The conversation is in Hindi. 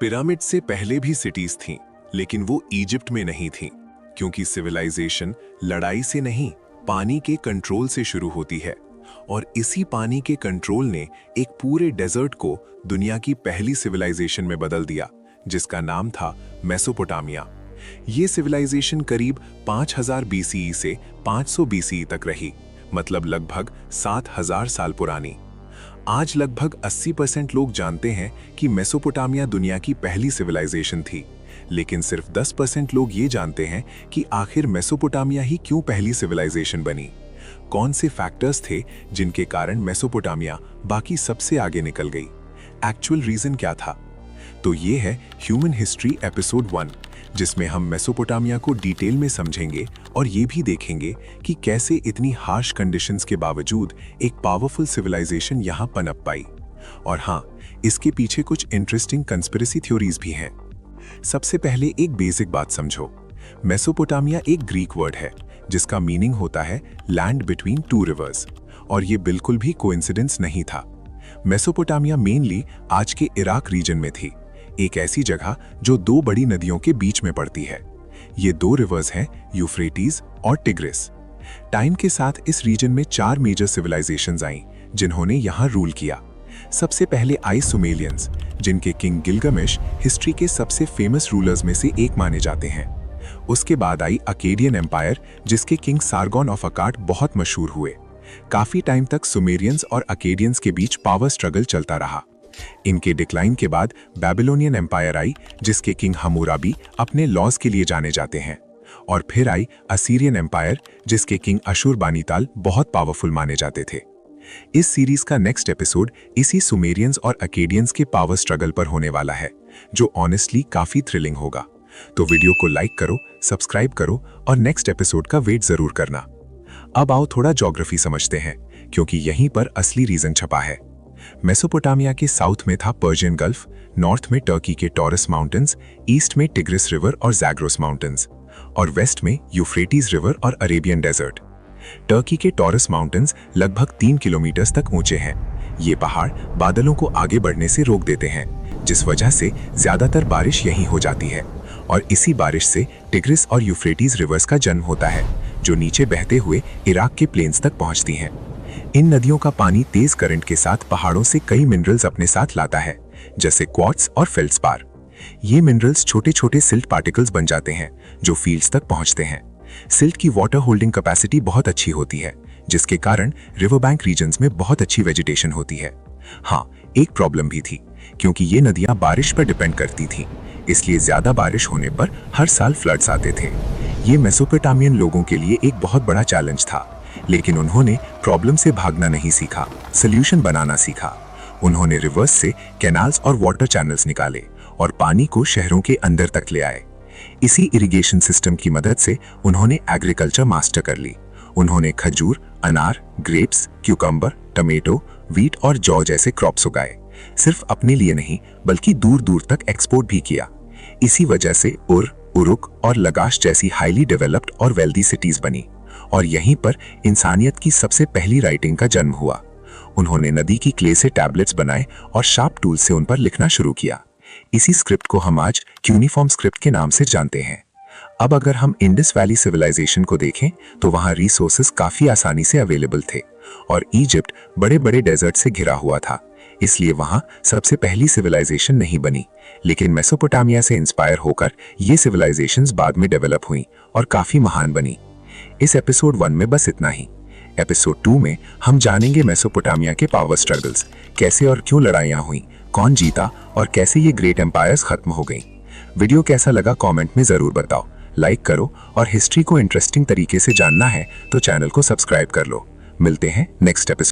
पिरामिड से पहले भी सिटीज थीं, लेकिन वो इजिप्ट में नहीं थीं, क्योंकि सिविलाइजेशन लड़ाई से नहीं, पानी के कंट्रोल से शुरू होती है। और इसी पानी के कंट्रोल ने एक पूरे डेजर्ट को दुनिया की पहली सिविलाइजेशन में बदल दिया, जिसका नाम था मेसोपोटामिया। ये सिविलाइजेशन करीब 5000 बीसीई से 500 बीसीई तक रही, मतलब लगभग 7000 साल पुरानी। आज लगभग 80% लोग जानते हैं कि मेसोपोटामिया दुनिया की पहली सिविलाइजेशन थी, लेकिन सिर्फ 10% लोग ये जानते हैं कि आखिर मेसोपोटामिया ही क्यों पहली सिविलाइजेशन बनी। कौन से फैक्टर्स थे जिनके कारण मेसोपोटामिया बाकी सबसे आगे निकल गई? एक्चुअल रीजन क्या था? तो ये है ह्यूमन हिस्ट्री एपिसोड 1, जिसमें हम मेसोपोटामिया को डिटेल में समझेंगे और ये भी देखेंगे कि कैसे इतनी हार्श कंडीशंस के बावजूद एक पावरफुल सिविलाइजेशन यहाँ पनप पाई। और हाँ, इसके पीछे कुछ इंटरेस्टिंग कंस्पिरेसी थ्योरीज भी हैं। सबसे पहले एक बेसिक बात समझो। मेसोपोटामिया एक ग्रीक वर्ड है जिसका मीनिंग होता है लैंड बिटवीन टू रिवर्स, और ये बिल्कुल भी कोइंसिडेंस नहीं था। मेसोपोटामिया मेनली आज के इराक रीजन में थी, एक ऐसी जगह जो दो बड़ी नदियों के बीच में पड़ती है। ये दो रिवर्स हैं, यूफ्रेटीज और टिग्रिस। टाइम के साथ इस रीजन में 4 मेजर सिविलाइजेशंस आईं, जिन्होंने यहाँ रूल किया। सबसे पहले आई सुमेलियंस, जिनके किंग गिलगमेश हिस्ट्री के सबसे फेमस रूलर्स में से एक माने जाते हैं। उसके बाद आई अकेडियन एम्पायर, जिसके किंग सार्गोन ऑफ अकाड बहुत मशहूर हुए। काफी टाइम तक सुमेरियंस और अकेडियंस के बीच पावर स्ट्रगल चलता रहा। इनके डिक्लाइन के बाद बेबीलोनियन एम्पायर आई, जिसके किंग हम्मुराबी अपने लॉज के लिए जाने जाते हैं। और फिर आई असीरियन एम्पायर, जिसके किंग अशुरबानीताल बहुत पावरफुल माने जाते थे। इस सीरीज का नेक्स्ट एपिसोड इसी सुमेरियंस और अकेडियंस के पावर स्ट्रगल पर होने वाला है, जो ऑनेस्टली काफी थ्रिलिंग होगा। तो वीडियो को लाइक करो, सब्सक्राइब करो और नेक्स्ट एपिसोड का वेट जरूर करना। अब आओ थोड़ा ज्योग्राफी समझते हैं, क्योंकि यहीं पर असली रीजन छपा है। मेसोपोटामिया के साउथ में था पर्शियन गल्फ, नॉर्थ में टर्की के टॉरस माउंटेन्स, ईस्ट में टिग्रिस रिवर और ज़ैग्रोस माउंटेन्स, और वेस्ट में यूफ्रेटीज रिवर और अरेबियन डेजर्ट। टर्की के टॉरस माउंटेन्स लगभग 3 किलोमीटर तक ऊंचे हैं। ये पहाड़ बादलों को आगे बढ़ने से रोक देते हैं, जिस वजह से ज्यादातर बारिश यहीं हो जाती है। और इसी बारिश से टिग्रिस और यूफ्रेटीज रिवर्स का जन्म होता है, जो नीचे बहते हुए इराक के प्लेन्स तक पहुंचती हैं। इन नदियों का पानी तेज करंट के साथ पहाड़ों से कई मिनरल्स अपने साथ लाता है, जैसे क्वार्ट्ज और फेल्ड्स्पार। ये मिनरल्स छोटे छोटे सिल्ट पार्टिकल्स बन जाते हैं, जो फील्ड्स तक पहुंचते हैं। सिल्ट की वाटर होल्डिंग कैपेसिटी बहुत अच्छी होती है, जिसके कारण रिवर बैंक रीजन्स में बहुत अच्छी वेजिटेशन होती है। हाँ, एक प्रॉब्लम भी थी, क्योंकि ये नदियां बारिश पर डिपेंड करती थीं, इसलिए ज्यादा बारिश होने पर हर साल फ्लड्स आते थे। ये मेसोपोटामियन लोगों के लिए एक बहुत बड़ा चैलेंज था, लेकिन उन्होंने प्रॉब्लम से भागना नहीं सीखा, सॉल्यूशन बनाना सीखा। उन्होंने रिवर्स से कैनाल्स और वाटर चैनल्स निकाले और पानी को शहरों के अंदर तक ले आए। इसी इरिगेशन सिस्टम की मदद से उन्होंने एग्रीकल्चर मास्टर कर ली। उन्होंने खजूर, अनार, ग्रेप्स, क्यूकम्बर, टमेटो, वीट और जौ जैसे क्रॉप्स उगाए। सिर्फ अपने लिए नहीं, बल्कि दूर दूर तक एक्सपोर्ट भी किया। इसी वजह से उरुक और लगाश जैसी हाईली डेवलप्ड और वेल्दी सिटीज बनी, और यहीं पर इंसानियत की सबसे पहली राइटिंग का जन्म हुआ। उन्होंने नदी की क्ले से टैबलेट्स बनाए और शार्प टूल से उन पर लिखना शुरू किया। इसी स्क्रिप्ट को हम आज क्यूनिफॉर्म स्क्रिप्ट के नाम से जानते हैं। अब अगर हम इंडस वैली सिविलाइजेशन को देखें, तो वहां रिसोर्सेज काफी आसानी से अवेलेबल थे, और इजिप्ट बड़े बड़े डेजर्ट से घिरा हुआ था, इसलिए वहां सबसे पहली सिविलाइजेशन नहीं बनी। लेकिन मेसोपोटामिया से इंस्पायर होकर ये सिविलाइजेशंस बाद में डेवलप हुई और काफी महान बनी। इस एपिसोड 1 में बस इतना ही। एपिसोड 2 में हम जानेंगे मेसोपोटामिया के पावर स्ट्रगल्स, कैसे और क्यों लड़ाइयां हुई, कौन जीता और कैसे ये ग्रेट एम्पायर्स खत्म हो गईं। वीडियो कैसा लगा कमेंट में जरूर बताओ, लाइक करो, और हिस्ट्री को इंटरेस्टिंग तरीके से जानना है तो चैनल को सब्सक्राइब कर लो। मिलते हैं नेक्स्ट एपिसोड।